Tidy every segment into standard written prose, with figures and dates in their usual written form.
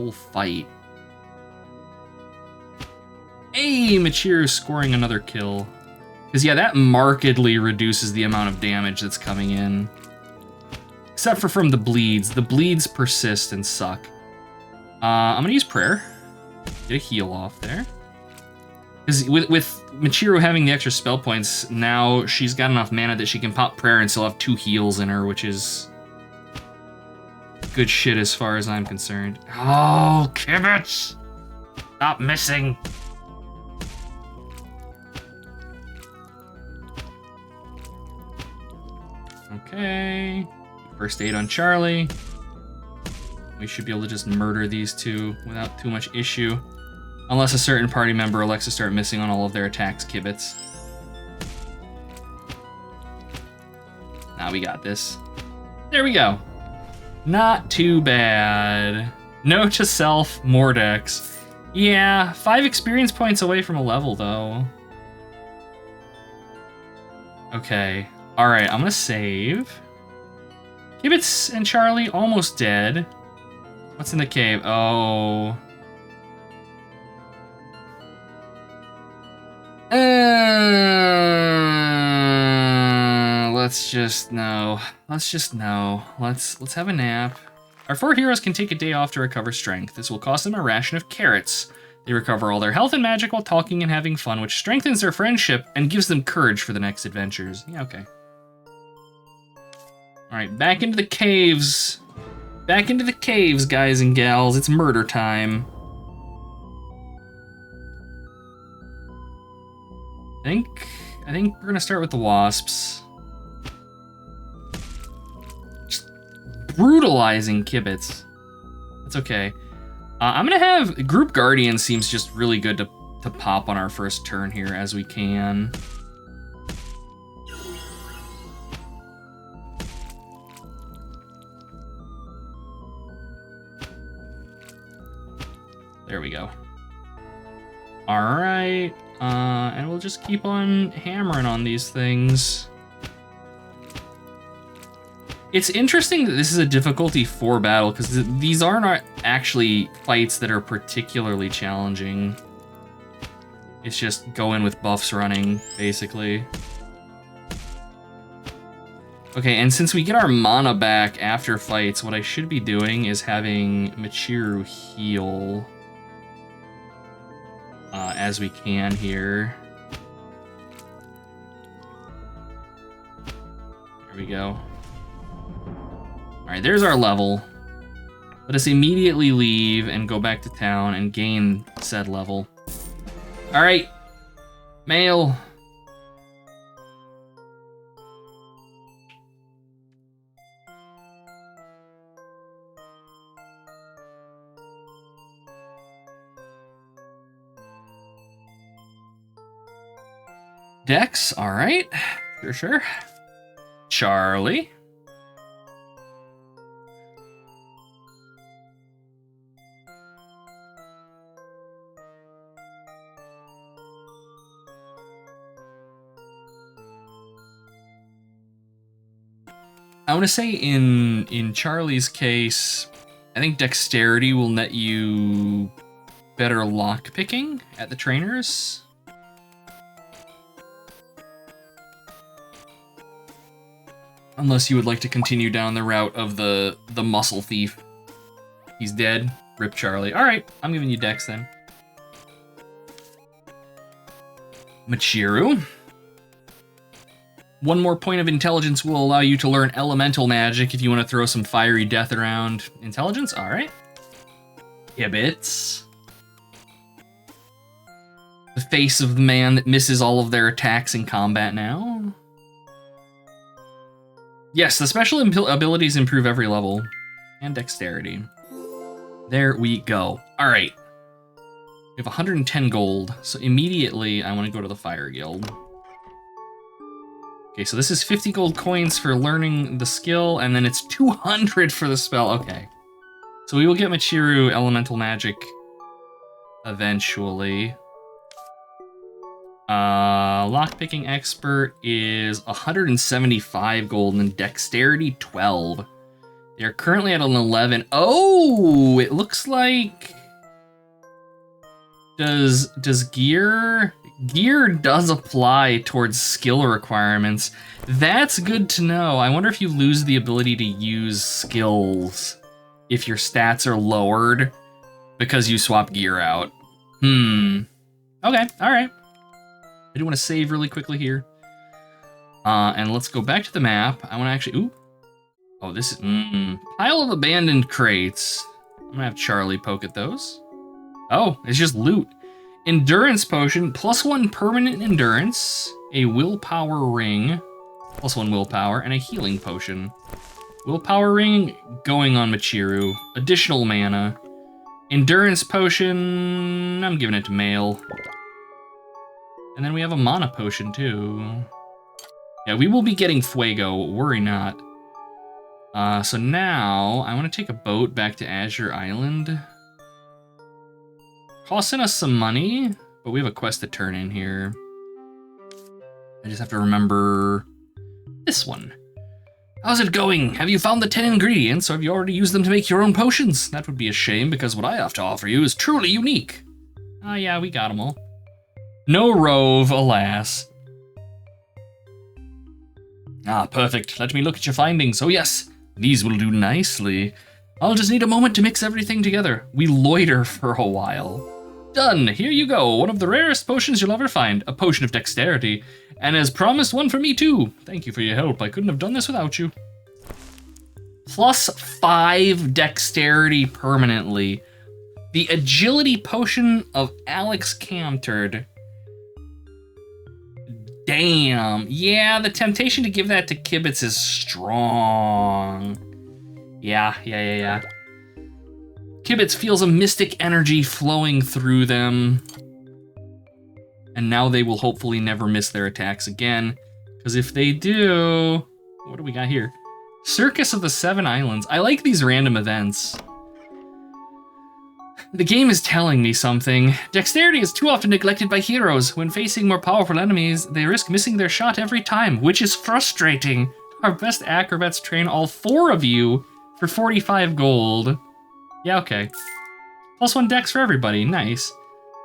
full fight. Hey, Michiru scoring another kill. Because, yeah, that markedly reduces the amount of damage that's coming in. Except for from the bleeds. The bleeds persist and suck. I'm going to use Prayer. Get a heal off there. Because with Michiru having the extra spell points, now she's got enough mana that she can pop Prayer and still have 2 heals in her, which is good shit as far as I'm concerned. Oh, Kibitz! Stop missing! Okay. First aid on Charlie. We should be able to just murder these two without too much issue. Unless a certain party member elects to start missing on all of their attacks, Kibitz. Now we got this. There we go. Not too bad. Note to self, Mordex. Yeah, 5 experience points away from a level, though. Okay. Alright, I'm gonna save. Kibitz and Charlie almost dead. What's in the cave? Oh. Let's just no. Let's have a nap. Our 4 heroes can take a day off to recover strength. This will cost them a ration of carrots. They recover all their health and magic while talking and having fun, which strengthens their friendship and gives them courage for the next adventures. Yeah, okay. Alright, back into the caves. Back into the caves, guys and gals. It's murder time. I think we're gonna start with the wasps. Just brutalizing Kibitz. That's okay. I'm gonna have Group Guardian seems just really good to pop on our first turn here as we can. There we go. All right, and we'll just keep on hammering on these things. It's interesting that this is a difficulty 4 battle, because these are not actually fights that are particularly challenging. It's just go in with buffs running, basically. Okay, and since we get our mana back after fights, what I should be doing is having Michiru heal as we can here. There we go. Alright, there's our level. Let us immediately leave and go back to town and gain said level. Alright, mail. Dex, alright. Sure. Charlie. I want to say in Charlie's case, I think dexterity will net you better lock picking at the trainers. Unless you would like to continue down the route of the muscle thief. He's dead. Rip Charlie. Alright, I'm giving you dex then. Michiru. 1 more point of intelligence will allow you to learn elemental magic if you want to throw some fiery death around. Intelligence? Alright. Kibitz. The face of the man that misses all of their attacks in combat now. Yes, the special abilities improve every level. And dexterity. There we go. Alright. We have 110 gold, so immediately I want to go to the Fire Guild. Okay, so this is 50 gold coins for learning the skill, and then it's 200 for the spell. Okay. So we will get Michiru Elemental Magic eventually. Lockpicking Expert is 175 gold and Dexterity 12. They're currently at an 11. Oh, it looks like... Does gear does apply towards skill requirements. That's good to know. I wonder if you lose the ability to use skills if your stats are lowered because you swap gear out. Okay, all right. I do want to save really quickly here. And let's go back to the map. I want to actually, ooh. Oh, this is, pile of abandoned crates. I'm gonna have Charlie poke at those. Oh, it's just loot. Endurance potion, +1 permanent endurance, a willpower ring, +1 willpower, and a healing potion. Willpower ring going on Michiru, additional mana. Endurance potion, I'm giving it to Male. And then we have a mana potion too. Yeah, we will be getting Fuego, worry not. So now, I want to take a boat back to Azure Island. Costing us some money, but we have a quest to turn in here. I just have to remember this one. How's it going? Have you found the 10 ingredients, or have you already used them to make your own potions? That would be a shame, because what I have to offer you is truly unique. Oh yeah, we got them all. No rove, alas. Ah, perfect. Let me look at your findings. Oh yes, these will do nicely. I'll just need a moment to mix everything together. We loiter for a while. Done, here you go. One of the rarest potions you'll ever find. A potion of dexterity. And as promised, one for me too. Thank you for your help. I couldn't have done this without you. +5 dexterity permanently. The agility potion of Alex Camterd. Damn. Yeah, the temptation to give that to Kibitz is strong. Yeah. Kibitz feels a mystic energy flowing through them. And now they will hopefully never miss their attacks again. Because if they do... What do we got here? Circus of the Seven Islands. I like these random events. The game is telling me something. Dexterity is too often neglected by heroes. When facing more powerful enemies, they risk missing their shot every time, which is frustrating. Our best acrobats train all 4 of you for 45 gold. Yeah, okay. +1 dex for everybody, nice.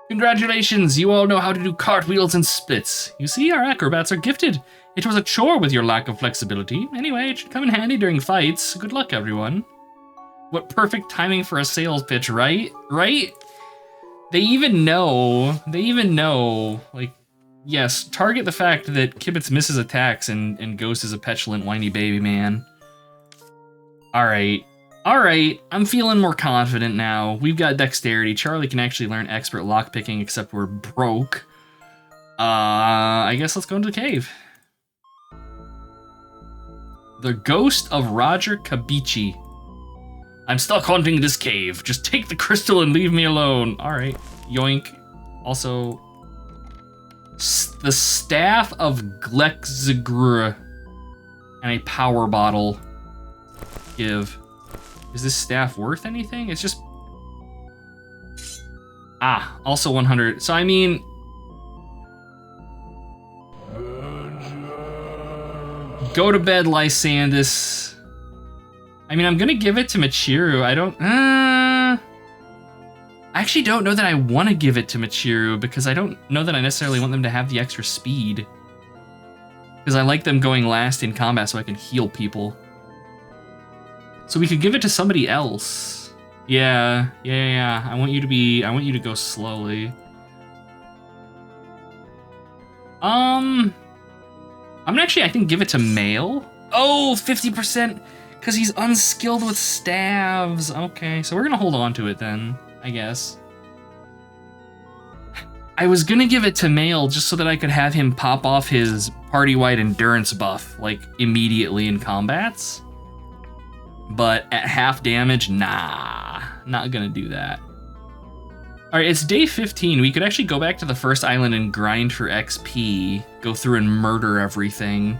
Congratulations, you all know how to do cartwheels and splits. You see, our acrobats are gifted. It was a chore with your lack of flexibility. Anyway, it should come in handy during fights. Good luck, everyone. What perfect timing for a sales pitch, right? Right? They even know, like, yes, target the fact that Kibitz misses attacks and Ghost is a petulant, whiny baby man. Alright, I'm feeling more confident now. We've got dexterity. Charlie can actually learn expert lockpicking, except we're broke. I guess let's go into the cave. The Ghost of Roger Kabichi. I'm stuck haunting this cave. Just take the crystal and leave me alone. Alright, yoink. Also, the Staff of Glexzigr and a power bottle. Give. Is this staff worth anything? It's just... Ah, also 100. So, I mean... Go to bed, Lysandus. I mean, I'm gonna give it to Michiru. I actually don't know that I want to give it to Michiru, because I don't know that I necessarily want them to have the extra speed. Because I like them going last in combat so I can heal people. So we could give it to somebody else. Yeah. I want you to go slowly. I'm gonna actually, I think, give it to Male. Oh, 50%, because he's unskilled with staves. Okay, so we're gonna hold on to it then, I guess. I was gonna give it to Male just so that I could have him pop off his party-wide endurance buff, like, immediately in combats. But at half damage, nah, not gonna do that. All right, it's day 15. We could actually go back to the first island and grind for XP, go through and murder everything.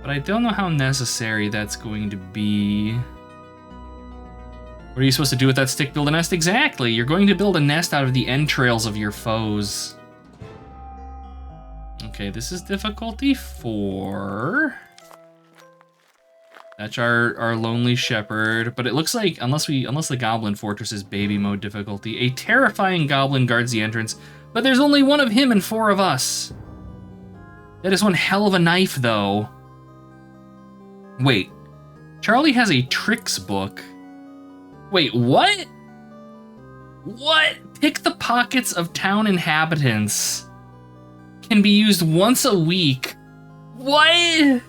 But I don't know how necessary that's going to be. What are you supposed to do with that stick? Build a nest? Exactly, you're going to build a nest out of the entrails of your foes. Okay, this is difficulty 4. That's our lonely shepherd. But it looks like unless the Goblin Fortress is baby mode difficulty, a terrifying goblin guards the entrance. But there's only one of him and 4 of us. That is one hell of a knife, though. Wait, Charlie has a tricks book. Wait, what? What? Pick the pockets of town inhabitants. Can be used once a week. What?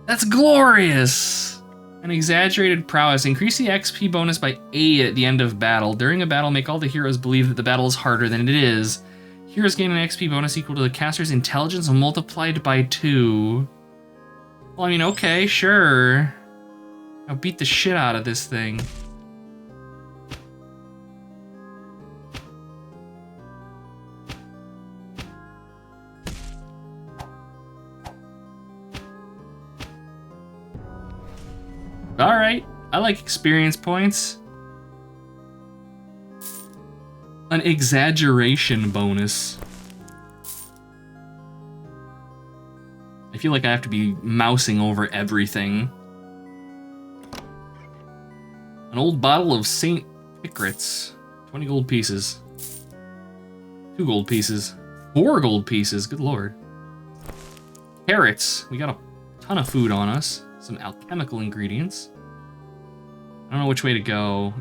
That's glorious. An exaggerated prowess. Increase the XP bonus by 8 at the end of battle. During a battle, make all the heroes believe that the battle is harder than it is. Heroes gain an XP bonus equal to the caster's intelligence multiplied by 2. Well, I mean, okay, sure. I'll beat the shit out of this thing. Alright, I like experience points. An exaggeration bonus. I feel like I have to be mousing over everything. An old bottle of St. Pickrets. 20 gold pieces. 2 gold pieces. 4 gold pieces, good lord. Carrots. We got a ton of food on us. Some alchemical ingredients. I don't know which way to go.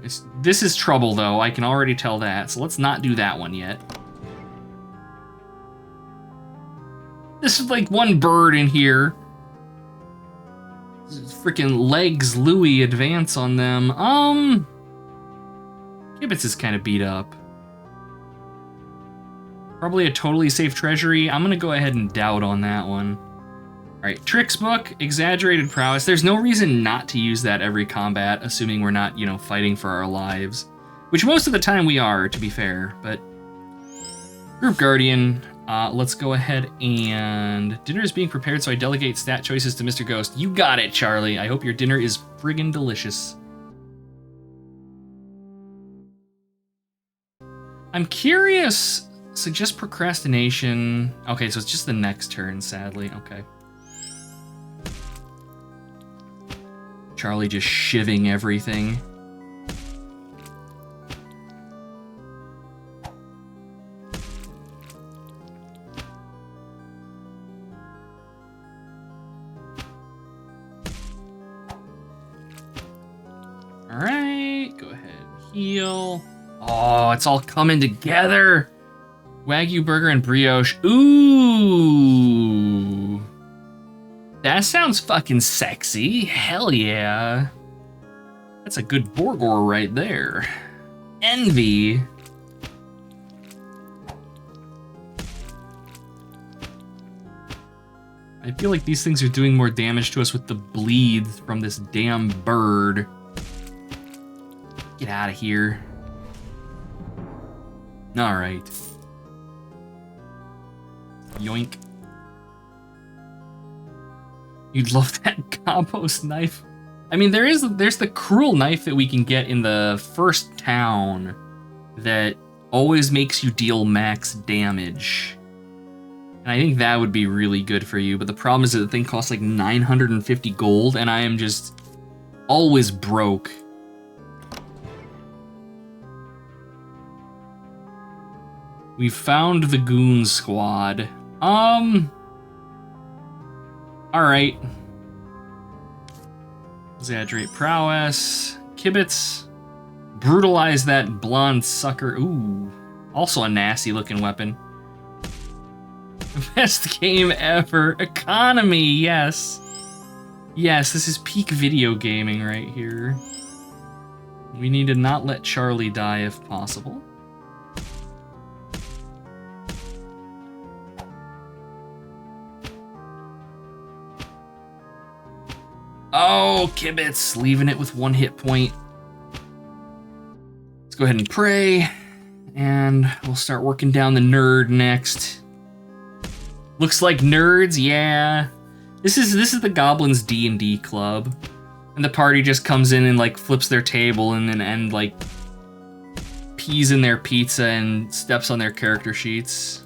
This is trouble, though. I can already tell that. So let's not do that one yet. This is like one bird in here. Freaking legs, Louis, advance on them. Gibbets is kind of beat up. Probably a totally safe treasury. I'm gonna go ahead and doubt on that one. Alright, tricks book, exaggerated prowess. There's no reason not to use that every combat, assuming we're not, fighting for our lives. Which most of the time we are, to be fair, but... Group Guardian, let's go ahead and... Dinner is being prepared, so I delegate stat choices to Mr. Ghost. You got it, Charlie. I hope your dinner is friggin' delicious. I'm curious... Suggest procrastination... Okay, so it's just the next turn, sadly. Okay. Charlie just shivving everything. Alright, go ahead, heal. Oh, it's all coming together. Wagyu burger and brioche. Ooh. That sounds fucking sexy. Hell yeah. That's a good Borgor right there. Envy. I feel like these things are doing more damage to us with the bleeds from this damn bird. Get out of here. Alright. Yoink. You'd love that compost knife. I mean, there's the cruel knife that we can get in the first town that always makes you deal max damage. And I think that would be really good for you, but the problem is that the thing costs like 950 gold, and I am just always broke. We found the goon squad. Alright. Exaggerate prowess. Kibitz. Brutalize that blonde sucker. Ooh. Also a nasty looking weapon. Best game ever. Economy, yes. Yes, this is peak video gaming right here. We need to not let Charlie die if possible. Oh, Kibitz, leaving it with 1 hit point. Let's go ahead and pray, and we'll start working down the nerd next. Looks like nerds, yeah. This is the Goblins D&D club, and the party just comes in and like flips their table and like pees in their pizza and steps on their character sheets.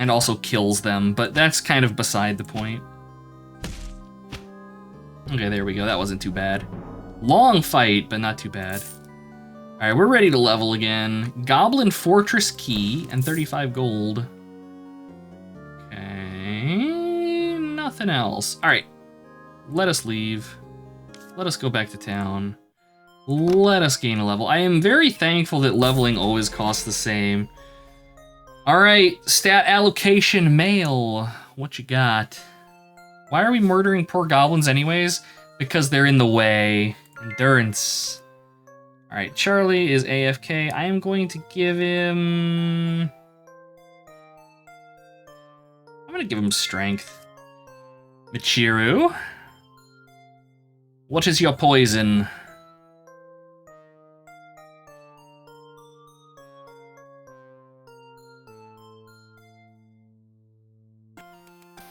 and also kills them, but that's kind of beside the point. Okay, there we go. That wasn't too bad. Long fight, but not too bad. All right, we're ready to level again. Goblin Fortress Key and 35 gold. Okay, nothing else. All right, let us leave. Let us go back to town. Let us gain a level. I am very thankful that leveling always costs the same. All right, stat allocation mail. What you got? Why are we murdering poor goblins anyways? Because they're in the way. Endurance. All right, Charlie is AFK. I am going to give him... I'm gonna give him strength. Michiru. What is your poison?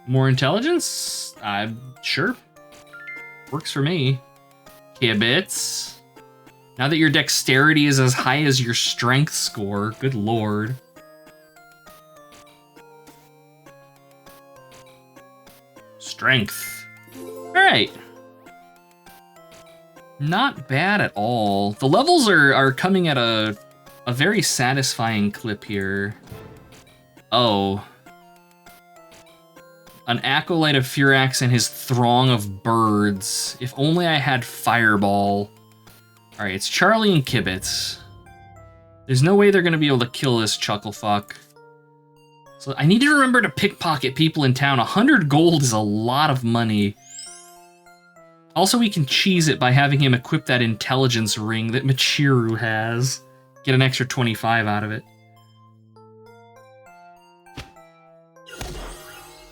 More intelligence? Sure. Works for me. Kibitz. Now that your dexterity is as high as your strength score, good lord. Strength. All right. Not bad at all. The levels are coming at a very satisfying clip here. Oh. An acolyte of FURAX and his throng of birds. If only I had Fireball. All right, it's Charlie and Kibitz. There's no way they're gonna be able to kill this chucklefuck. So I need to remember to pickpocket people in town. 100 gold is a lot of money. Also, we can cheese it by having him equip that intelligence ring that Michiru has. Get an extra 25 out of it.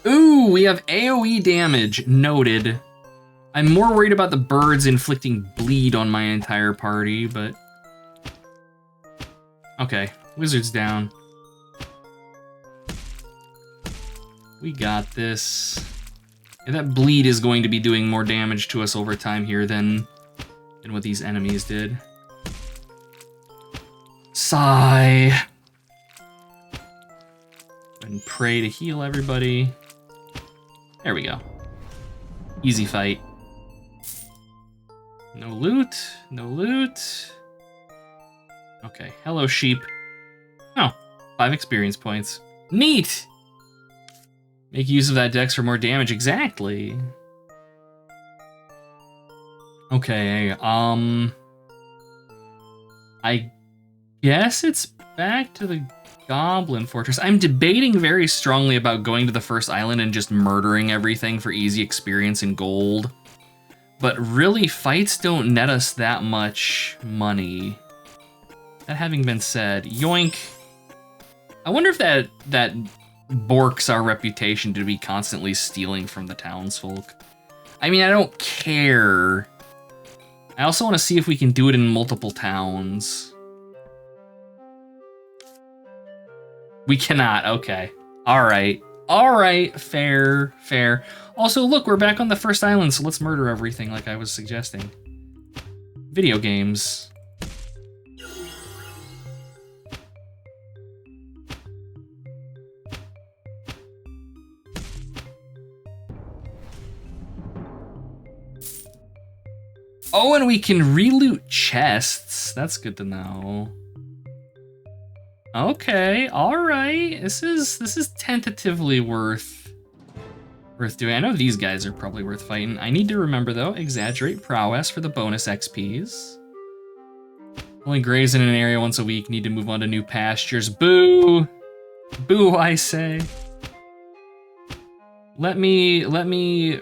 Ooh, we have AoE damage. Noted. I'm more worried about the birds inflicting bleed on my entire party, but... Okay, wizard's down. We got this. Yeah, that bleed is going to be doing more damage to us over time here than what these enemies did. Sigh. And pray to heal everybody. There we go. Easy fight. No loot, no loot. Okay, hello sheep. Oh, 5 experience points. Neat! Make use of that dex for more damage, exactly. Okay, I guess it's back to the Goblin Fortress. I'm debating very strongly about going to the first island and just murdering everything for easy experience and gold. But really, fights don't net us that much money. That having been said, yoink. I wonder if that borks our reputation to be constantly stealing from the townsfolk. I mean, I don't care. I also want to see if we can do it in multiple towns. We cannot, okay. All right, fair, fair. Also, look, we're back on the first island, so let's murder everything like I was suggesting. Video games. Oh, and we can reloot chests. That's good to know. Okay, all right. This is tentatively worth doing. I know these guys are probably worth fighting. I need to remember though, exaggerate prowess for the bonus XPs. Only graze in an area once a week. Need to move on to new pastures. Boo! Boo, I say. Let me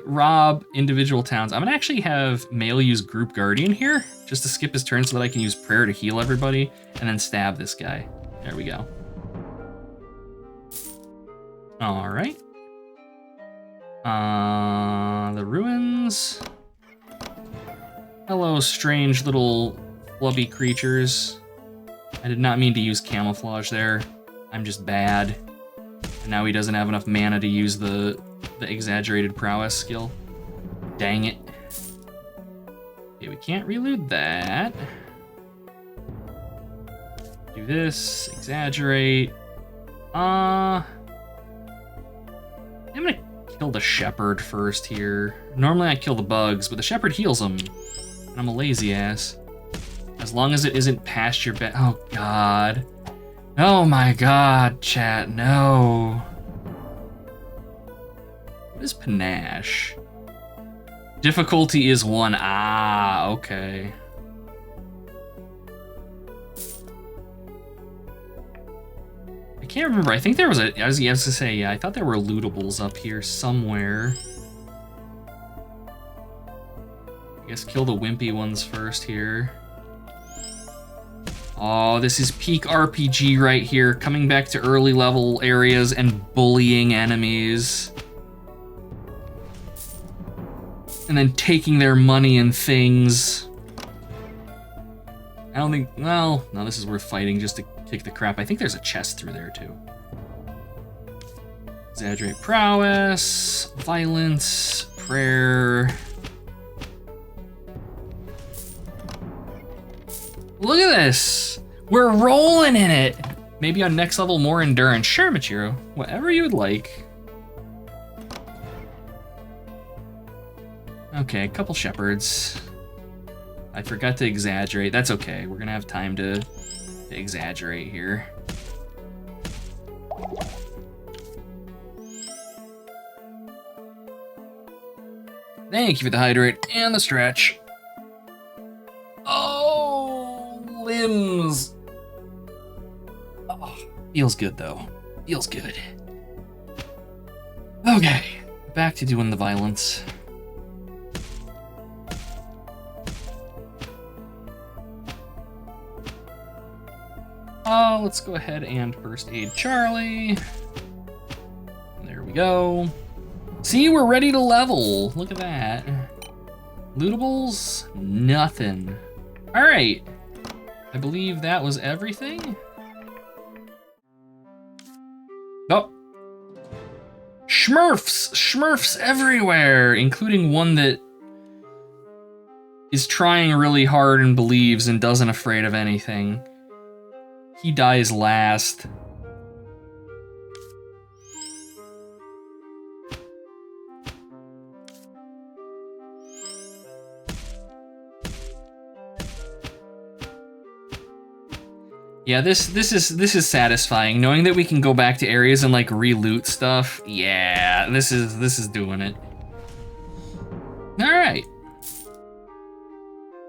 rob individual towns. I'm gonna actually have Mail use Group Guardian here, just to skip his turn so that I can use Prayer to heal everybody, and then stab this guy. There we go. All right. The ruins. Hello, strange little flubby creatures. I did not mean to use camouflage there. I'm just bad. And now he doesn't have enough mana to use the exaggerated prowess skill. Dang it. Okay, we can't reload that. Do this, exaggerate. I'm gonna kill the shepherd first here. Normally I kill the bugs, but the shepherd heals them. And I'm a lazy ass. As long as it isn't past your bed. Oh, God. Oh, my God, chat. No. What is panache? Difficulty is 1. Ah, okay. I can't remember. I think there was a... I was going to say, yeah, I thought there were lootables up here somewhere. I guess kill the wimpy ones first here. Oh, this is peak RPG right here. Coming back to early level areas and bullying enemies. And then taking their money and things. I don't think... Well, no, this is worth fighting just to kick the crap. I think there's a chest through there, too. Exaggerate prowess. Violence. Prayer. Look at this! We're rolling in it! Maybe on next level, more endurance. Sure, Machiro. Whatever you would like. Okay, a couple shepherds. I forgot to exaggerate. That's okay. We're gonna have time to exaggerate here. Thank you for the hydrate and the stretch. Oh, limbs. Oh, feels good though. Feels good. Okay, back to doing the violence. Let's go ahead and first aid Charlie. There we go. See, we're ready to level. Look at that. Lootables? Nothing. All right. I believe that was everything. Oh. Smurfs! Smurfs everywhere, including one that is trying really hard and believes and doesn't afraid of anything. He dies last. Yeah, this is satisfying. Knowing that we can go back to areas and like re-loot stuff. Yeah, this is doing it. All right.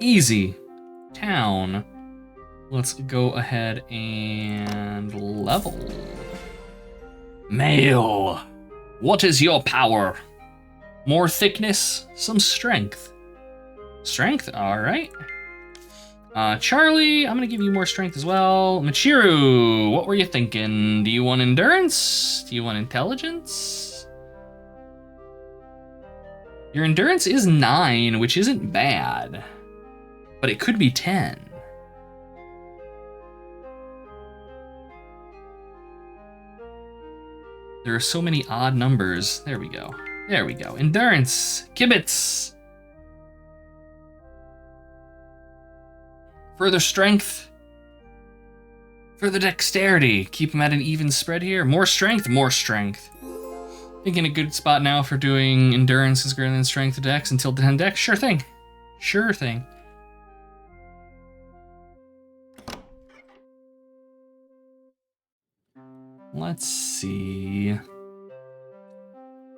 Easy. Town. Let's go ahead and level. Male. What is your power? More thickness, some strength. Strength, all right. Charlie, I'm gonna give you more strength as well. Michiru, what were you thinking? Do you want endurance? Do you want intelligence? Your endurance is 9, which isn't bad, but it could be 10. There are so many odd numbers. There we go. There we go. Endurance, kibitz. Further strength. Further dexterity. Keep them at an even spread here. More strength, more strength. Thinking a good spot now for doing endurance is greater than strength to dex until 10 dex. Sure thing. Sure thing. Let's see.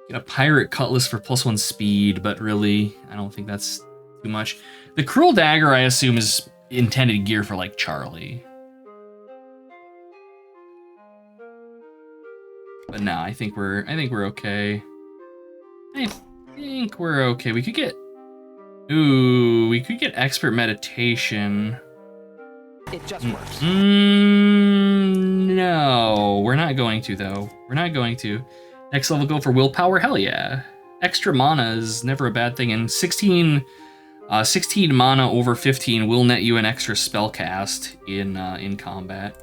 Get a pirate cutlass for +1 speed, but really, I don't think that's too much. The cruel dagger, I assume, is intended gear for like Charlie. But no, I think we're okay. I think we're okay. We could get expert meditation. It just works. No, we're not going to though. We're not going to. Next level, go for willpower. Hell yeah. Extra mana is never a bad thing, and 16 mana over 15 will net you an extra spell cast in combat.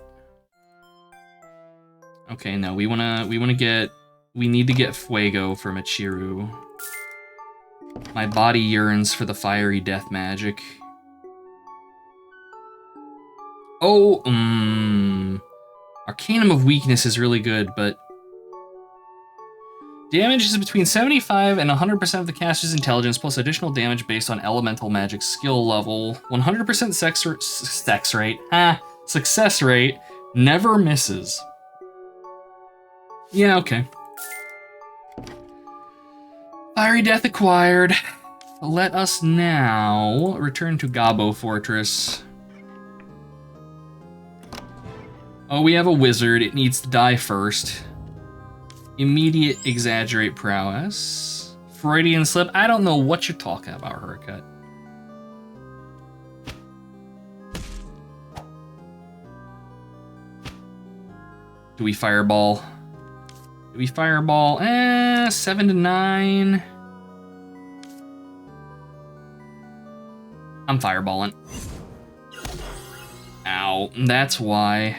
Okay, no, we need to get Fuego for Michiru. My body yearns for the fiery death magic. Oh, Arcanum of Weakness is really good, but Damage is between 75 and 100% of the caster's intelligence, plus additional damage based on elemental magic skill level. 100% success rate, never misses. Yeah, okay. Fiery Death acquired. Let us now return to Gabo Fortress. Oh, we have a wizard. It needs to die first. Immediate exaggerate prowess. Freudian slip. I don't know what you're talking about, Haircut. Do we fireball? Do we fireball? 7 to 9. I'm fireballing. Ow, that's why.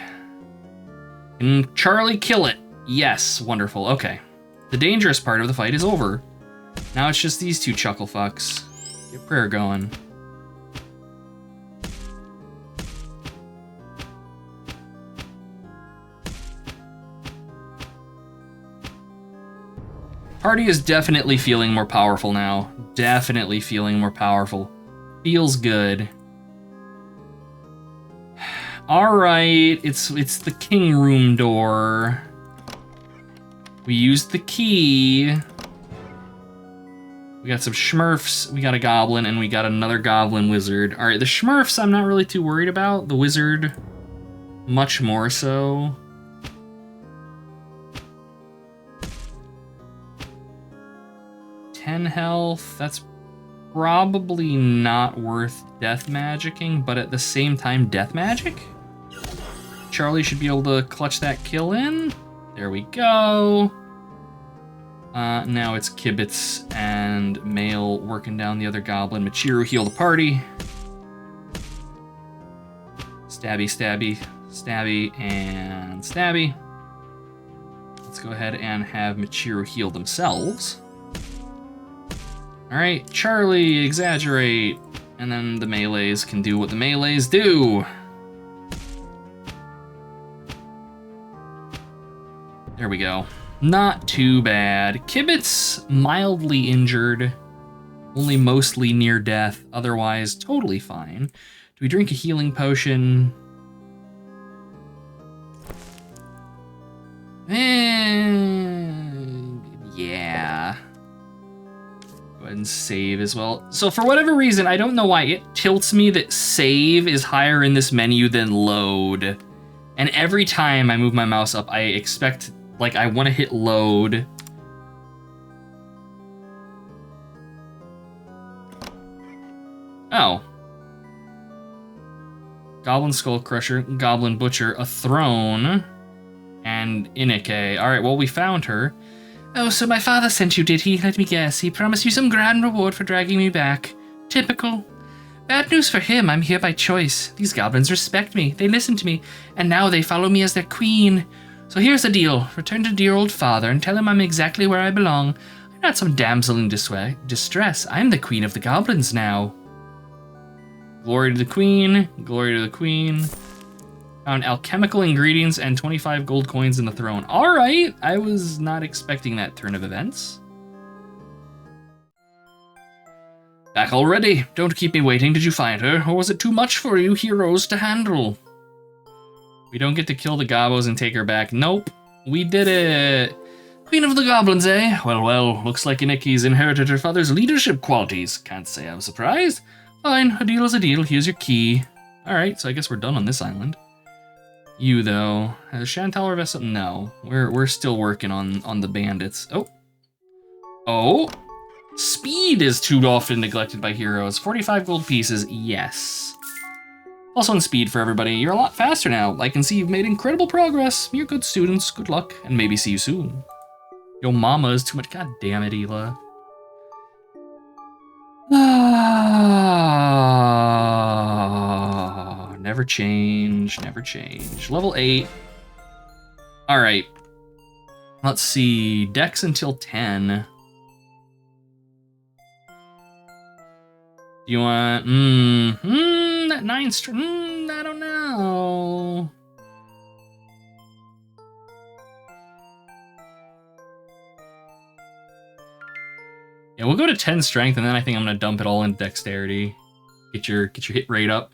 Can Charlie kill it? Yes, wonderful, okay. The dangerous part of the fight is over. Now it's just these two chuckle fucks. Get prayer going. Party is definitely feeling more powerful now. Definitely feeling more powerful. Feels good. All right, it's the king room door. We used the key. We got some Smurfs, we got a goblin, and we got another goblin wizard. All right, the Smurfs I'm not really too worried about. The wizard, much more so. Health, that's probably not worth death magicking, but at the same time, death magic? Charlie should be able to clutch that kill in. There we go. Now it's Kibitz and Mail working down the other goblin. Machiru heal the party. Stabby, stabby, stabby, and stabby. Let's go ahead and have Machiru heal themselves. All right, Charlie, exaggerate. And then the melees can do what the melees do. There we go. Not too bad. Kibitz, mildly injured. Only mostly near death, otherwise totally fine. Do we drink a healing potion? Yeah. Go ahead and save as well. So for whatever reason, I don't know why, it tilts me that save is higher in this menu than load. And every time I move my mouse up, I expect, like, I want to hit load. Oh. Goblin Skull Crusher, Goblin Butcher, a throne, and Inike. All right, well, we found her. Oh, so my father sent you, did he? Let me guess. He promised you some grand reward for dragging me back. Typical. Bad news for him, I'm here by choice. These goblins respect me, they listen to me, and now they follow me as their queen. So here's the deal. Return to dear old father and tell him I'm exactly where I belong. I'm not some damsel in distress. I'm the queen of the goblins now. Glory to the queen. Glory to the queen. Found alchemical ingredients and 25 gold coins in the throne. All right. I was not expecting that turn of events. Back already. Don't keep me waiting. Did you find her? Or was it too much for you heroes to handle? We don't get to kill the gobos and take her back. Nope. We did it. Queen of the goblins, eh? Well, well. Looks like Iniki's inherited her father's leadership qualities. Can't say I'm surprised. Fine. A deal is a deal. Here's your key. All right. So I guess we're done on this island. You, though. Has Chantal or Vessel? No. We're still working on the bandits. Oh. Oh. Speed is too often neglected by heroes. 45 gold pieces, yes. Also on speed for everybody. You're a lot faster now. I can see you've made incredible progress. You're good students. Good luck, and maybe see you soon. Yo mama is too much. God damn it, Hila. Never change, never change. Level 8. All right. Let's see. Dex until 10. Do you want, that 9 I don't know. Yeah, we'll go to 10 strength, and then I think I'm gonna dump it all in dexterity. Get your hit rate up.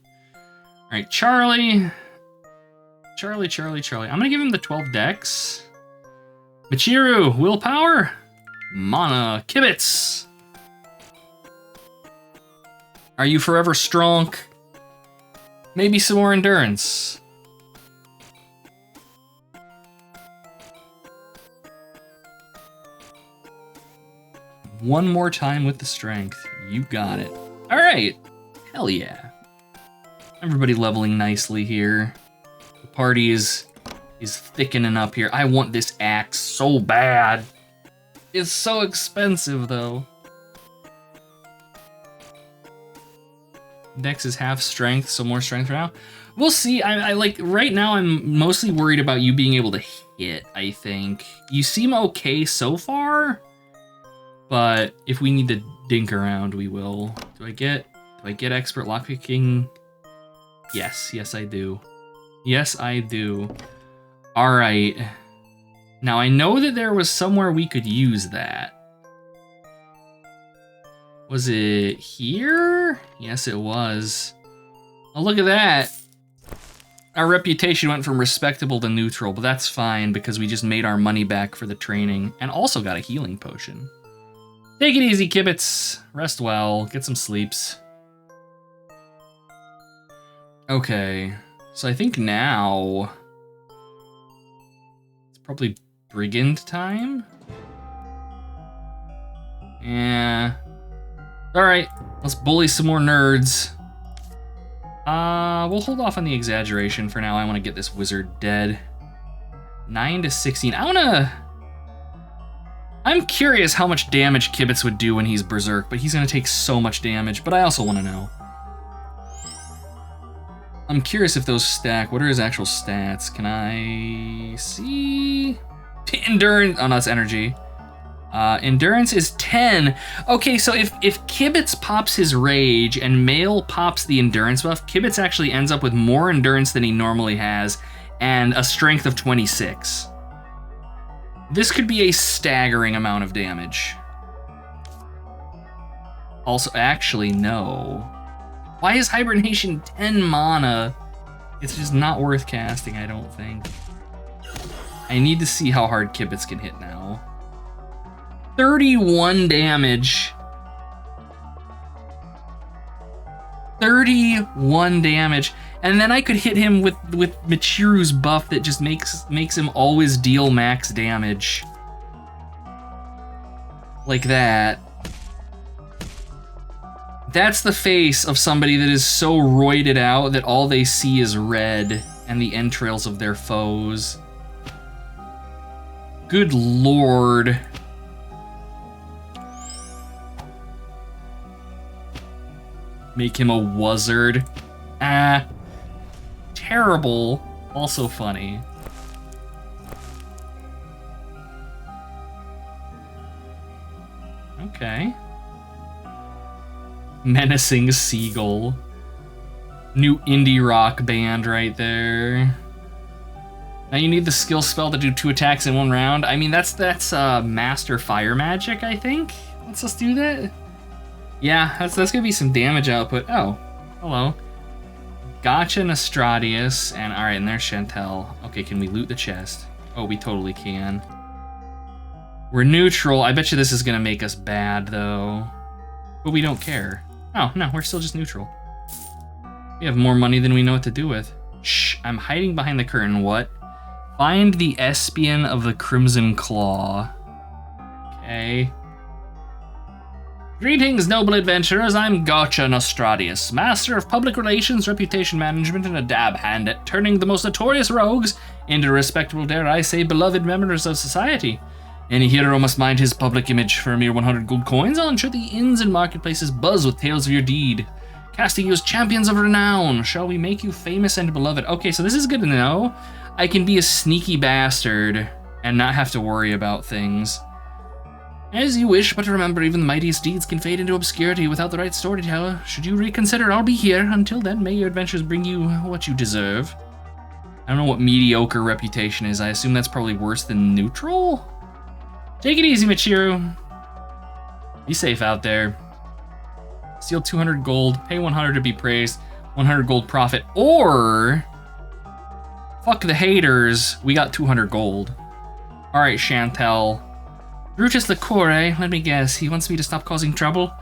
All right, Charlie. I'm gonna give him the 12 dex. Michiru, willpower. Mana, kibitz. Are you forever strong? Maybe some more endurance. One more time with the strength. You got it. All right. Hell yeah. Everybody leveling nicely here. The party is thickening up here. I want this axe so bad. It's so expensive though. Dex is half strength, so more strength for now. We'll see. I like right now. I'm mostly worried about you being able to hit. I think you seem okay so far. But if we need to dink around, we will. Do I get expert lockpicking? Yes, I do. Yes, I do. All right. Now I know that there was somewhere we could use that. Was it here? Yes, it was. Oh, look at that. Our reputation went from respectable to neutral, but that's fine because we just made our money back for the training and also got a healing potion. Take it easy, kibitz. Rest well, get some sleeps. Okay, so I think now it's probably brigand time. Yeah. All right, let's bully some more nerds. We'll hold off on the exaggeration for now. I want to get this wizard dead. 9 to 16. I'm curious how much damage Kibitz would do when he's berserk, but he's gonna take so much damage, but I also want to know. I'm curious if those stack. What are his actual stats? Can I see? Endurance, oh no, that's energy. Endurance is 10. Okay, so if Kibitz pops his rage and Mail pops the endurance buff, Kibitz actually ends up with more endurance than he normally has and a strength of 26. This could be a staggering amount of damage. Also, actually, no. Why is Hibernation 10 mana? It's just not worth casting, I don't think. I need to see how hard Kibitz can hit now. 31 damage. 31 damage. And then I could hit him with Michiru's buff that just makes him always deal max damage. Like that. That's the face of somebody that is so roided out that all they see is red and the entrails of their foes. Good lord. Make him a wuzzard. Ah. Terrible, also funny. Okay. Menacing Seagull. New indie rock band right there. Now you need the skill spell to do 2 attacks in 1 round. I mean, that's Master Fire Magic, I think. Let's just do that. Yeah, that's gonna be some damage output. Oh, hello. Gotcha, Nostradius, and all right, and there's Chantel. Okay, can we loot the chest? Oh, we totally can. We're neutral. I bet you this is gonna make us bad, though. But we don't care. Oh, no, we're still just neutral. We have more money than we know what to do with. Shh, I'm hiding behind the curtain. What? Find the Espion of the Crimson Claw. Okay. Greetings, noble adventurers. I'm Gotcha Nostradius, master of public relations, reputation management, and a dab hand at turning the most notorious rogues into respectable, dare I say, beloved members of society. Any hero must mind his public image. For a mere 100 gold coins, I'll ensure the inns and marketplaces buzz with tales of your deed. Casting you as champions of renown, shall we make you famous and beloved? Okay, so this is good to know. I can be a sneaky bastard and not have to worry about things. As you wish, but remember, even the mightiest deeds can fade into obscurity without the right storyteller. Should you reconsider, I'll be here. Until then, may your adventures bring you what you deserve. I don't know what mediocre reputation is. I assume that's probably worse than neutral? Take it easy, Michiru. Be safe out there. Steal 200 gold, pay 100 to be praised, 100 gold profit, or fuck the haters, we got 200 gold. Alright, Chantel. Brutus the Core, let me guess, he wants me to stop causing trouble?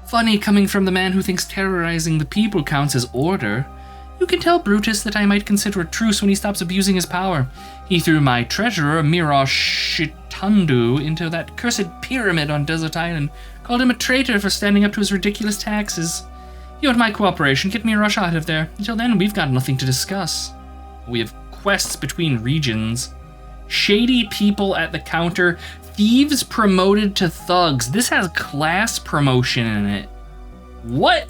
Funny coming from the man who thinks terrorizing the people counts as order. You can tell Brutus that I might consider a truce when he stops abusing his power. He threw my treasurer, Shitandu, into that cursed pyramid on Desert Island, called him a traitor for standing up to his ridiculous taxes. You want my cooperation, get Mirosh out of there. Until then, we've got nothing to discuss. We have quests between regions. Shady people at the counter. Thieves promoted to thugs. This has class promotion in it. What?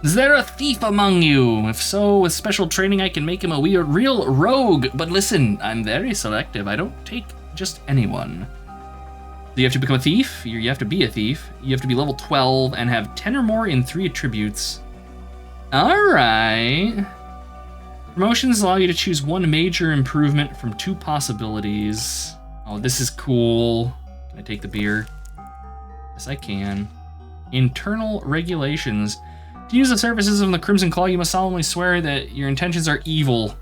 Is there a thief among you? If so, with special training I can make him a real rogue. But listen, I'm very selective. I don't take just anyone. Do you have to become a thief? You have to be a thief. You have to be level 12 and have 10 or more in 3 attributes. Alright. Promotions allow you to choose 1 major improvement from 2 possibilities. Oh, this is cool. Can I take the beer? Yes, I can. Internal regulations. To use the services of the Crimson Claw, you must solemnly swear that your intentions are evil.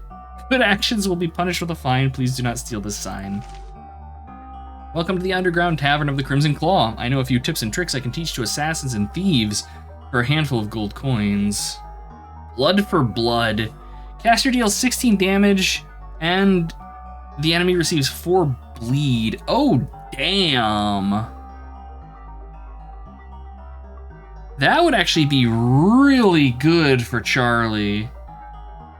Good actions will be punished with a fine. Please do not steal this sign. Welcome to the underground tavern of the Crimson Claw. I know a few tips and tricks I can teach to assassins and thieves for a handful of gold coins. Blood for blood. Caster deals 16 damage and the enemy receives 4 bleed. Oh, damn. That would actually be really good for Charlie.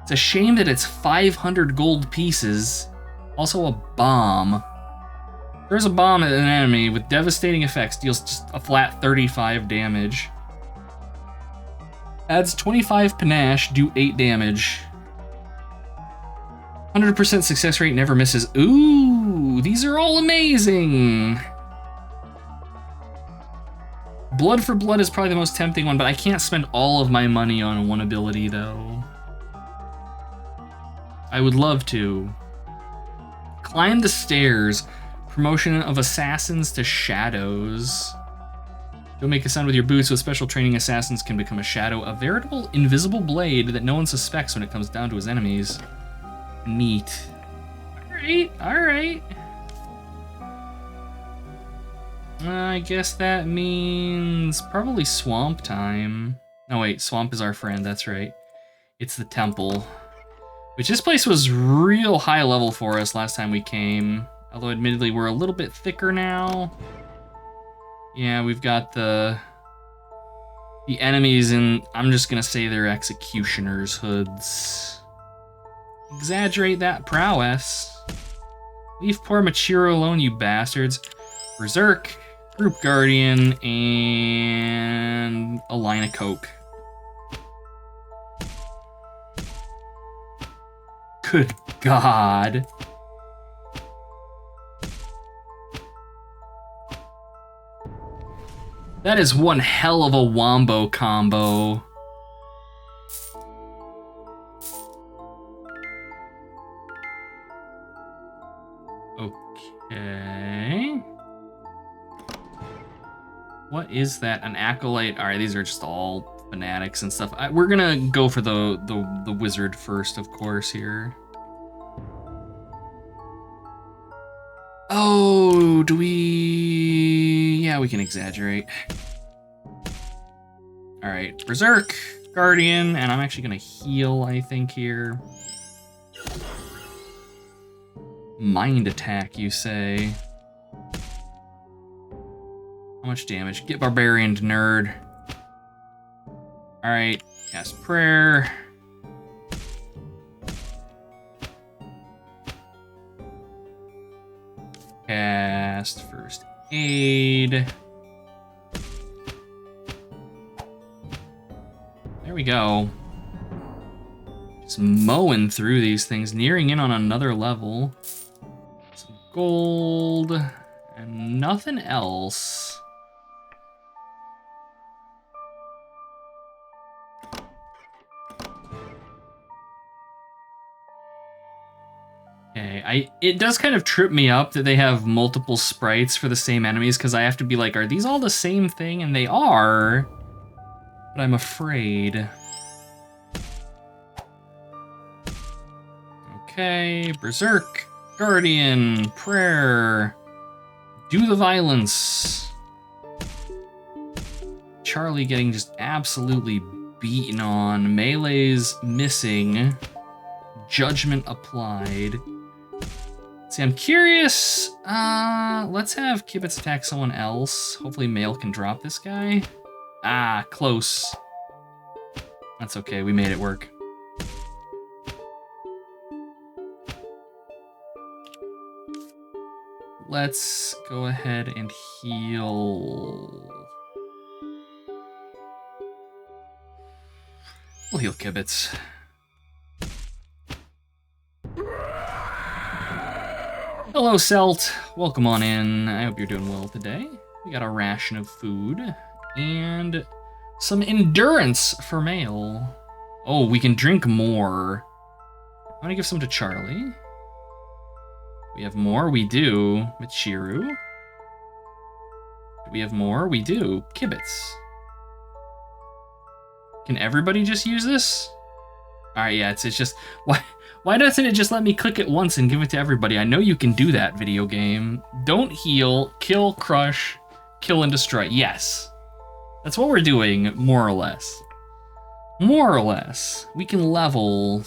It's a shame that it's 500 gold pieces. Also a bomb. There's a bomb at an enemy with devastating effects, deals just a flat 35 damage. Adds 25 panache, do 8 damage. 100% success rate, never misses. Ooh, these are all amazing. Blood for blood is probably the most tempting one, but I can't spend all of my money on one ability though. I would love to. Climb the stairs. Promotion of assassins to shadows. Don't make a sound with your boots. With special training, assassins can become a shadow, a veritable invisible blade that no one suspects when it comes down to his enemies. Neat. Alright, alright. I guess that means probably swamp time. No, wait, swamp is our friend, that's right. It's the temple. Which this place was real high level for us last time we came. Although admittedly we're a little bit thicker now. Yeah, we've got the enemies and I'm just gonna say they're executioners' hoods. Exaggerate that prowess. Leave poor Machiro alone, you bastards. Berserk, Group Guardian, and a line of coke. Good God. That is one hell of a wombo combo. Okay. What is that? An acolyte? All right, these are just all fanatics and stuff. We're gonna go for the wizard first, of course, here. Oh, do we... Yeah, we can exaggerate. All right, Berserk, Guardian, and I'm actually gonna heal, I think, here. Mind attack, you say? How much damage? Get Barbarian, nerd. All right, cast Prayer. Cast First Aid. There we go. Just mowing through these things, nearing in on another level. Some gold and nothing else. Okay, it does kind of trip me up that they have multiple sprites for the same enemies, because I have to be like, are these all the same thing? And they are, but I'm afraid. Okay, Berserk, Guardian, Prayer, do the violence. Charlie getting just absolutely beaten on. Melee's missing. Judgment applied. See, I'm curious. Let's have Kibitz attack someone else. Hopefully Mail can drop this guy. Ah, close. That's okay, we made it work. Let's go ahead and heal. We'll heal Kibitz. Hello, Selt. Welcome on in. I hope you're doing well today. We got a ration of food and some endurance for Mail. Oh, we can drink more. I'm gonna give some to Charlie. We have more? We do. Michiru. Do we have more? We do. Kibitz. Can everybody just use this? Alright, yeah, it's just... Why doesn't it just let me click it once and give it to everybody? I know you can do that, video game. Don't heal, kill, crush, kill, and destroy. Yes. That's what we're doing, more or less. More or less. We can level...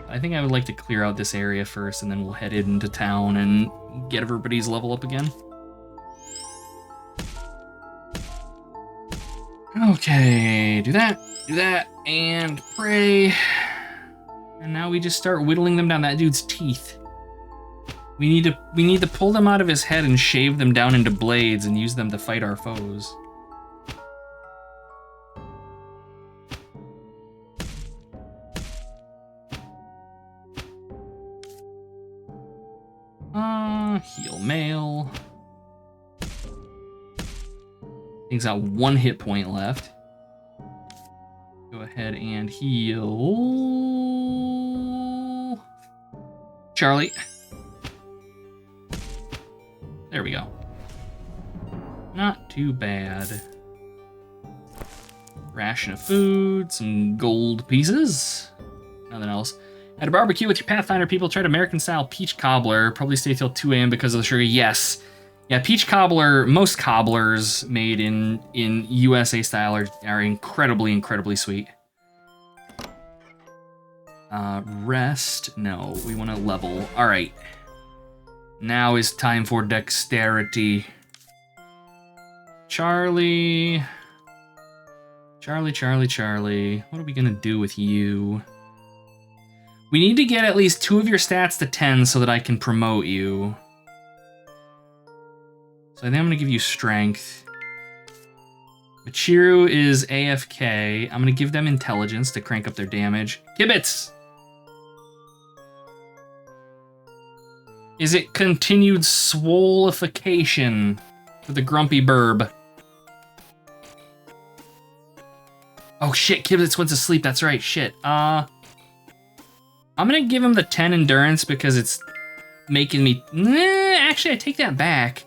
I think I would like to clear out this area first, and then we'll head into town and get everybody's level up again. Okay, do that, and pray. And now we just start whittling them down. That dude's teeth. We need to pull them out of his head and shave them down into blades and use them to fight our foes. Heal Mail. Thing's got 1 hit point left. Go ahead and heal Charlie. There we go. Not too bad. Ration of food, some gold pieces. Nothing else. At a barbecue with your Pathfinder people, tried American-style peach cobbler. Probably stay till 2 a.m. because of the sugar. Yes. Yeah, peach cobbler, most cobblers made in USA style are incredibly, incredibly sweet. Rest? No, we want to level. All right. Now is time for dexterity. Charlie. Charlie. What are we gonna do with you? We need to get at least 2 of your stats to 10 so that I can promote you. So I think I'm gonna give you strength. Michiru is AFK. I'm gonna give them intelligence to crank up their damage. Kibitz! Is it continued swolification for the grumpy burb? Oh shit, Kibitz went to sleep, that's right, shit. I'm gonna give him the 10 endurance because it's making me... Actually, I take that back.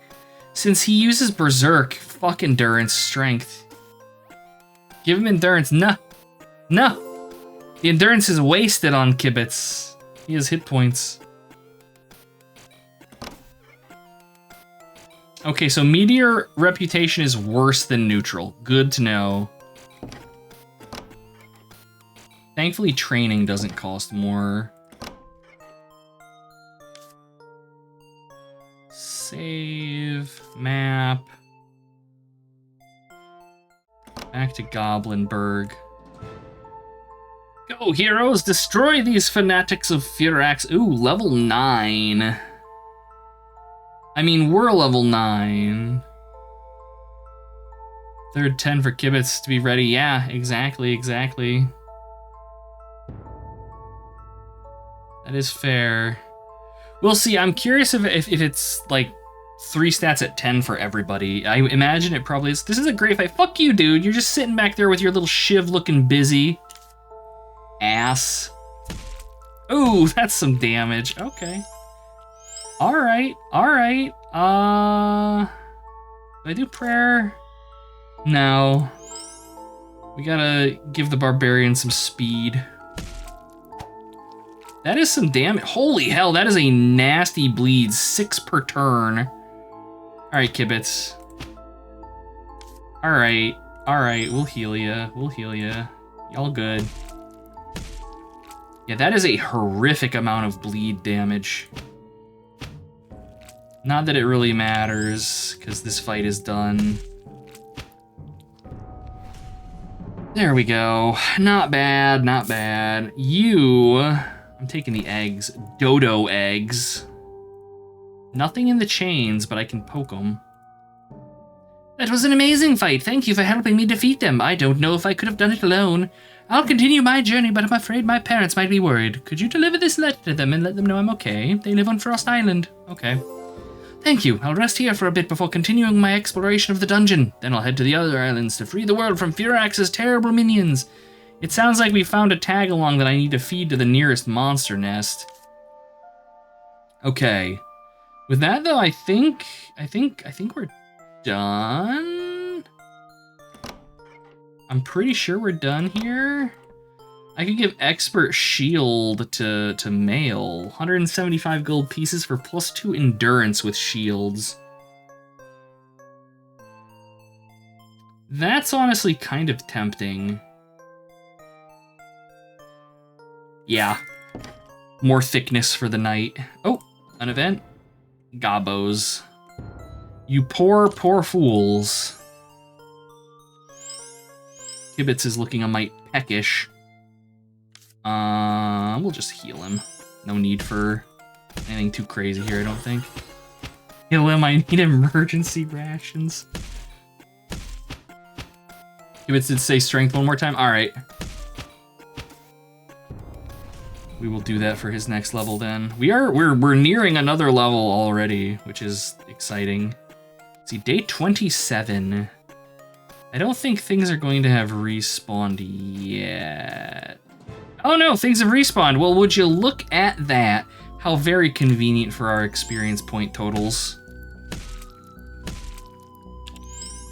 Since he uses Berserk, fuck endurance, strength. Give him endurance. No. The endurance is wasted on Kibitz. He has hit points. Okay, so Meteor reputation is worse than neutral. Good to know. Thankfully, training doesn't cost more. Save. Map. Back to Goblinburg. Go, heroes! Destroy these fanatics of FURAX. Ooh, level 9. I mean, we're level 9. Third 10 for Kibitz to be ready. Yeah, exactly. That is fair. We'll see. I'm curious if it's like 3 stats at 10 for everybody. I imagine it probably is. This is a great fight. Fuck you, dude. You're just sitting back there with your little shiv looking busy. Ass. Ooh, that's some damage. Okay. Alright, alright. Do I do prayer? No. We gotta give the barbarian some speed. That is some damage. Holy hell, that is a nasty bleed. 6 per turn. Alright, Kibitz. Alright, alright, we'll heal ya. We'll heal ya. Y'all good. Yeah, that is a horrific amount of bleed damage. Not that it really matters, because this fight is done. There we go. Not bad, not bad. You... I'm taking the eggs. Dodo eggs. Nothing in the chains, but I can poke them. That was an amazing fight. Thank you for helping me defeat them. I don't know if I could have done it alone. I'll continue my journey, but I'm afraid my parents might be worried. Could you deliver this letter to them and let them know I'm okay? They live on Frost Island. Okay. Thank you. I'll rest here for a bit before continuing my exploration of the dungeon. Then I'll head to the other islands to free the world from FURAX's terrible minions. It sounds like we found a tag-along that I need to feed to the nearest monster nest. Okay. With that, though, I think we're done. I'm pretty sure we're done here. I could give Expert Shield to Mail. 175 gold pieces for +2 endurance with shields. That's honestly kind of tempting. Yeah. More thickness for the night. Oh, an event. Gobos. You poor, poor fools. Kibitz is looking a mite peckish. We'll just heal him. No need for anything too crazy here, I don't think. Heal him, I need emergency rations. Kibitz did say strength one more time? Alright. We will do that for his next level then. We're nearing another level already, which is exciting. Let's see, day 27. I don't think things are going to have respawned yet. Oh no, things have respawned. Well, would you look at that? How very convenient for our experience point totals.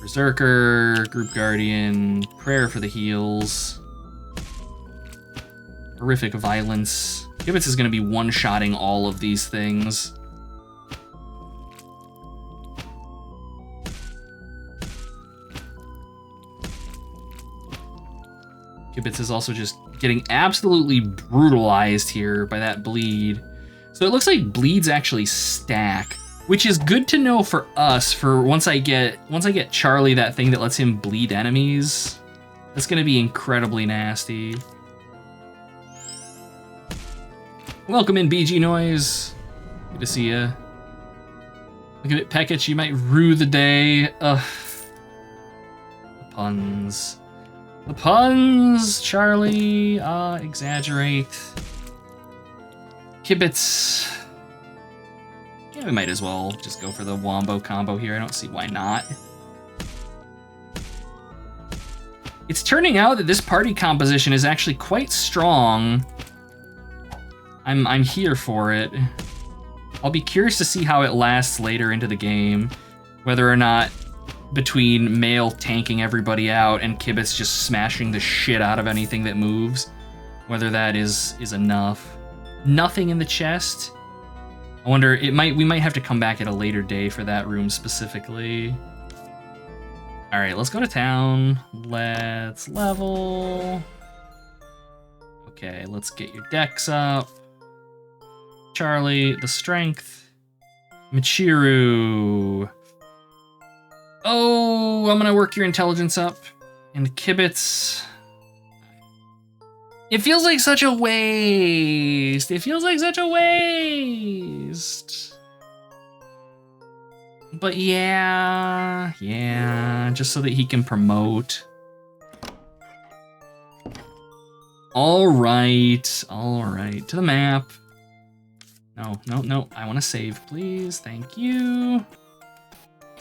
Berserker, Group Guardian, Prayer for the heals. Horrific violence. Kibitz is going to be one-shotting all of these things. Kibitz is also just getting absolutely brutalized here by that bleed. So it looks like bleeds actually stack, which is good to know for us. For once I get Charlie that thing that lets him bleed enemies, that's going to be incredibly nasty. Welcome in, BG Noise. Good to see ya. Look at it, Pekich, you might rue the day. Ugh. The puns. The puns, Charlie. Exaggerate. Kibitz. Yeah, we might as well just go for the Wombo combo here. I don't see why not. It's turning out that this party composition is actually quite strong. I'm here for it. I'll be curious to see how it lasts later into the game. Whether or not between Mail tanking everybody out and Kibitz just smashing the shit out of anything that moves, whether that is enough. Nothing in the chest. I wonder, we might have to come back at a later day for that room specifically. All right, let's go to town. Let's level. Okay, let's get your decks up. Charlie, the strength. Michiru. Oh, I'm gonna work your intelligence up. And Kibitz. It feels like such a waste. It feels like such a waste. But yeah, just so that he can promote. All right, to the map. No, I want to save, please, thank you.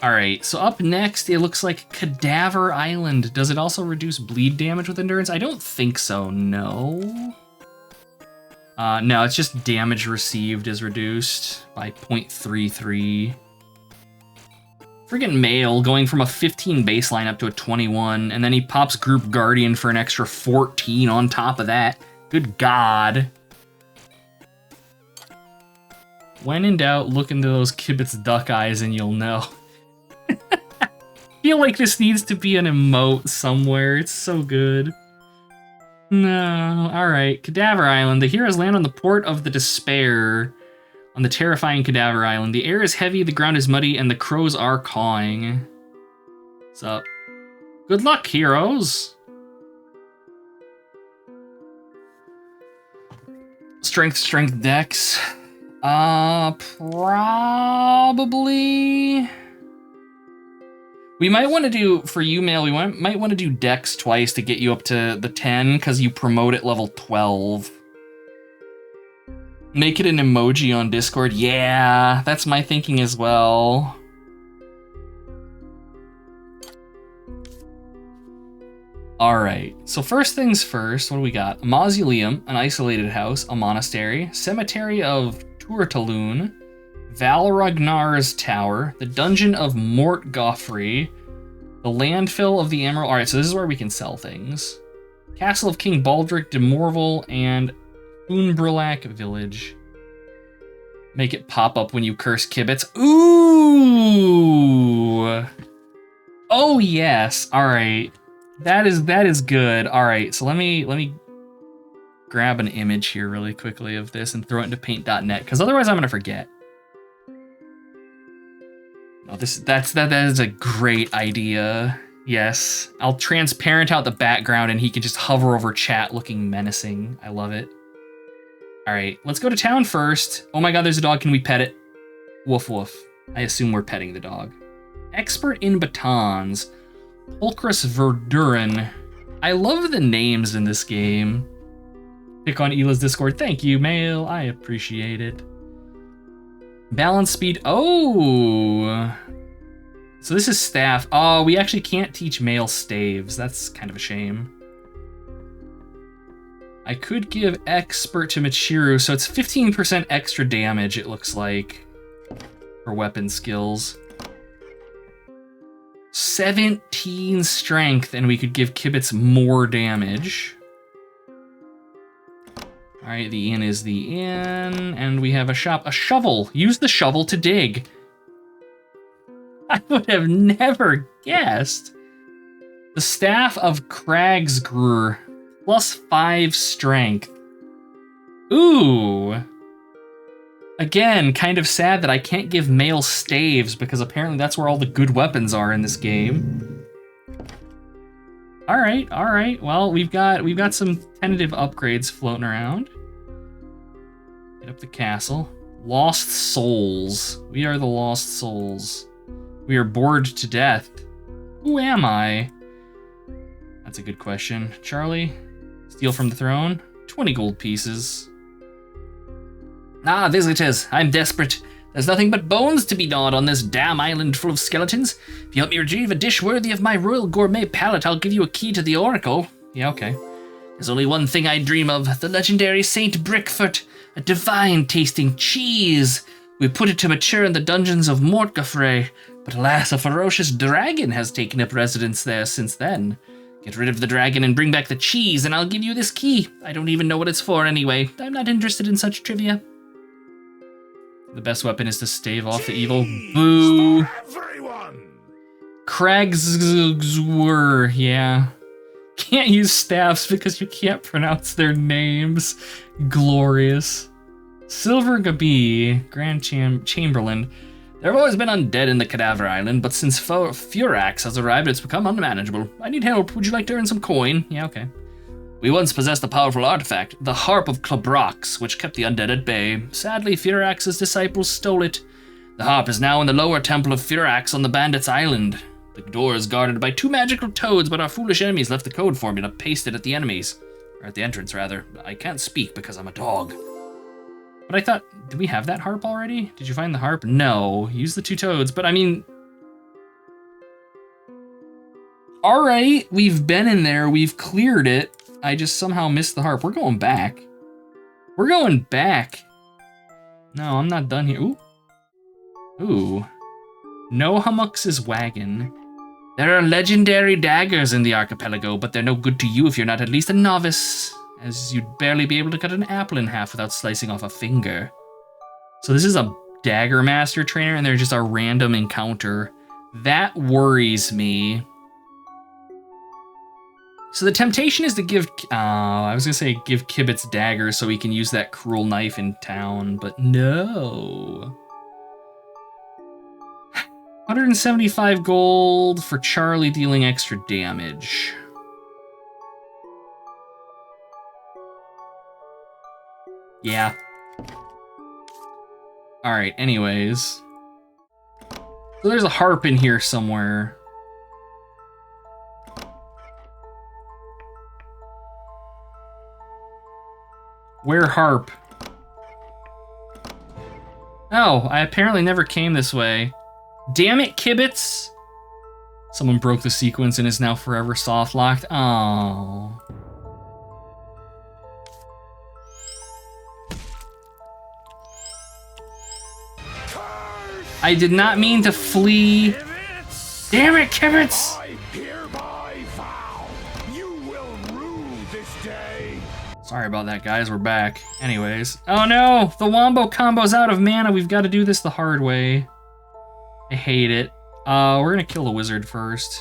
All right, so up next, it looks like Cadaver Island. Does it also reduce bleed damage with endurance? I don't think so, no. No, it's just damage received is reduced by 0.33. Friggin' Male going from a 15 baseline up to a 21, and then he pops Group Guardian for an extra 14 on top of that. Good God. When in doubt, look into those Kibit's duck eyes and you'll know. I feel like this needs to be an emote somewhere. It's so good. No. Alright. Cadaver Island. The heroes land on the port of the Despair on the terrifying Cadaver Island. The air is heavy, the ground is muddy, and the crows are cawing. What's up? Good luck, heroes. Strength, dex. Probably. We might want to do, for you, Male, we might want to do dex twice to get you up to the 10, because you promote at level 12. Make it an emoji on Discord. Yeah, that's my thinking as well. Alright, so first things first, what do we got? A mausoleum, an isolated house, a monastery, cemetery of Turtaloon, Valragnar's Tower, the dungeon of Mort Goffrey, the landfill of the Emerald. Alright, so this is where we can sell things. Castle of King Baldric de Morval, and Unbrulac Village. Make it pop up when you curse Kibits. Ooh! Oh yes, alright. That is good. Alright, so let me grab an image here really quickly of this and throw it into paint.net, because otherwise I'm gonna forget. Oh, that is a great idea. Yes. I'll transparent out the background and he can just hover over chat looking menacing. I love it. Alright, let's go to town first. Oh my god, there's a dog. Can we pet it? Woof woof. I assume we're petting the dog. Expert in batons. Pulchris Verdurin. I love the names in this game. Pick on Ela's Discord. Thank you, Male. I appreciate it. Balance speed. Oh! So this is staff. Oh, we actually can't teach Male staves. That's kind of a shame. I could give expert to Michiru, so it's 15% extra damage, it looks like, for weapon skills. 17 strength, and we could give Kibitz more damage. Alright, the inn is the inn, and we have a shop. A shovel! Use the shovel to dig. I would have never guessed. The Staff of Kragsgrur. Plus 5 strength. Ooh. Again, kind of sad that I can't give Male staves because apparently that's where all the good weapons are in this game. All right. Well, we've got some tentative upgrades floating around. Get up the castle. Lost souls. We are the lost souls. We are bored to death. Who am I? That's a good question. Charlie? Steal from the throne? 20 gold pieces. Ah, visitors, I'm desperate. There's nothing but bones to be gnawed on this damn island full of skeletons. If you help me retrieve a dish worthy of my royal gourmet palate, I'll give you a key to the oracle. Yeah, okay. There's only one thing I dream of, the legendary Saint Brickfoot, a divine-tasting cheese. We put it to mature in the dungeons of Mortgafray, but alas, a ferocious dragon has taken up residence there since then. Get rid of the dragon and bring back the cheese, and I'll give you this key. I don't even know what it's for anyway. I'm not interested in such trivia. The best weapon is to stave off the evil. Boo! Kragswur, yeah. Can't use staffs because you can't pronounce their names. Glorious. Silver Gabi, Grand Chamberlain. There have always been undead in the Cadaver Island, but since FURAX has arrived, it's become unmanageable. I need help. Would you like to earn some coin? Yeah, okay. We once possessed a powerful artifact, the Harp of Klobrox, which kept the undead at bay. Sadly, FURAX's disciples stole it. The harp is now in the lower temple of FURAX on the Bandits Island. The door is guarded by 2 magical toads, but our foolish enemies left the code formula pasted at the enemies. Or at the entrance, rather. I can't speak because I'm a dog. But I thought, did we have that harp already? Did you find the harp? No. Use the 2 toads, but I mean... Alright, we've been in there, we've cleared it. I just somehow missed the harp. We're going back. We're going back. No, I'm not done here. Ooh. Ooh. No Hummux's wagon. There are legendary daggers in the archipelago, but they're no good to you if you're not at least a novice, as you'd barely be able to cut an apple in half without slicing off a finger. So this is a dagger master trainer, and they're just a random encounter. That worries me. So the temptation is to give, I was gonna say give Kibitz daggers so he can use that cruel knife in town, but no. 175 gold for Charlie dealing extra damage. Yeah. Alright, anyways. So there's a harp in here somewhere. Where harp? Oh, I apparently never came this way. Damn it, Kibitz! Someone broke the sequence and is now forever soft-locked. Oh. I did not mean to flee. Kibitz! Damn it, Kibitz! I hereby vow you will rue this day. Sorry about that, guys. We're back. Anyways. Oh no! The Wombo combo's out of mana. We've got to do this the hard way. I hate it. We're gonna kill the wizard first.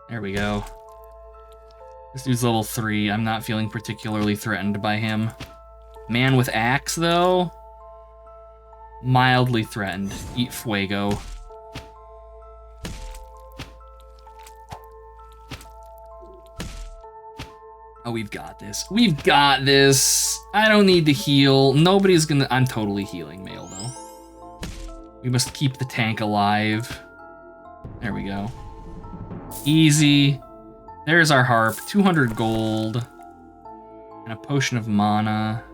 There we go. This dude's level 3. I'm not feeling particularly threatened by him. Man with axe, though? Mildly threatened. Eat fuego. Oh, we've got this. We've got this. I don't need to heal. Nobody's gonna... I'm totally healing Mail, though. We must keep the tank alive. There we go. Easy. There's our harp. 200 gold. And a potion of mana.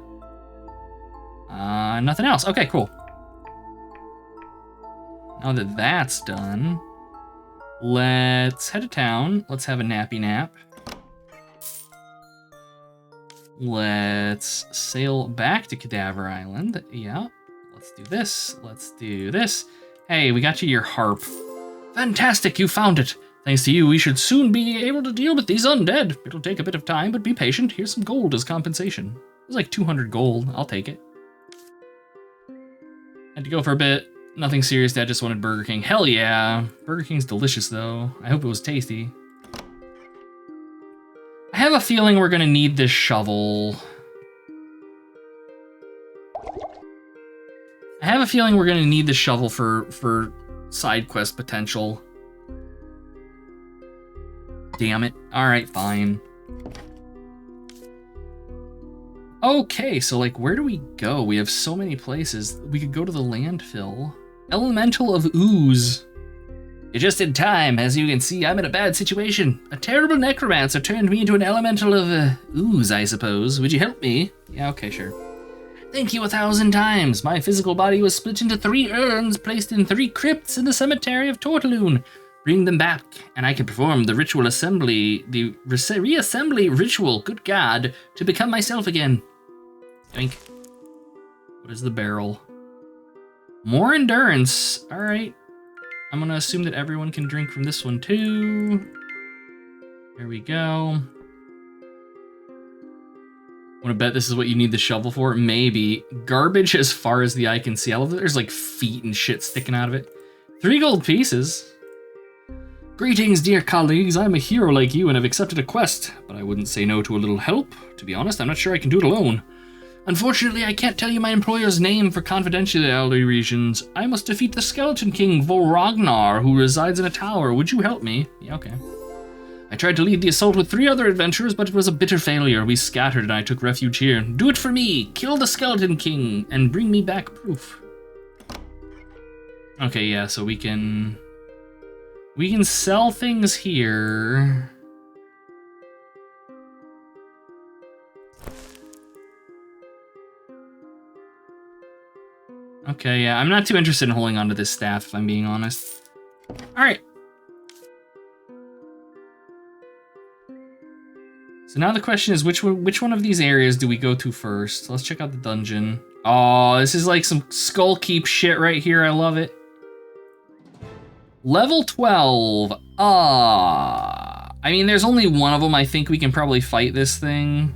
Nothing else. Okay, cool. Now that that's done, let's head to town. Let's have a nappy nap. Let's sail back to Cadaver Island. Yeah, let's do this. Let's do this. Hey, we got you your harp. Fantastic, you found it. Thanks to you, we should soon be able to deal with these undead. It'll take a bit of time, but be patient. Here's some gold as compensation. It's like 200 gold. I'll take it. Had to go for a bit. Nothing serious, Dad just wanted Burger King. Hell yeah. Burger King's delicious, though. I hope it was tasty. I have a feeling we're gonna need this shovel. I have a feeling we're gonna need the shovel for side quest potential. Damn it. Alright, fine. Okay, so like, where do we go? We have so many places. We could go to the landfill. Elemental of Ooze. You're just in time. As you can see, I'm in a bad situation. A terrible necromancer turned me into an elemental of ooze, I suppose. Would you help me? Yeah, okay, sure. Thank you 1,000 times. My physical body was split into 3 urns, placed in 3 crypts in the cemetery of Tortaloon. Bring them back, and I can perform the ritual assembly, the reassembly ritual, good God, to become myself again. Think. What is the barrel? More endurance. All right. I'm gonna assume that everyone can drink from this one too. There we go. Wanna bet this is what you need the shovel for? Maybe. Garbage as far as the eye can see. I love that there's like feet and shit sticking out of it. 3 gold pieces. Greetings, dear colleagues. I'm a hero like you and have accepted a quest, but I wouldn't say no to a little help. To be honest, I'm not sure I can do it alone. Unfortunately, I can't tell you my employer's name for confidentiality reasons. I must defeat the Skeleton King, Voragnar, who resides in a tower. Would you help me? Yeah, okay. I tried to lead the assault with 3 other adventurers, but it was a bitter failure. We scattered and I took refuge here. Do it for me! Kill the Skeleton King and bring me back proof. Okay, yeah, so we can sell things here. Okay, yeah, I'm not too interested in holding on to this staff, if I'm being honest. All right. So now the question is, which one of these areas do we go to first? Let's check out the dungeon. Oh, this is like some Skull Keep shit right here. I love it. Level 12. I mean, there's only one of them. I think we can probably fight this thing.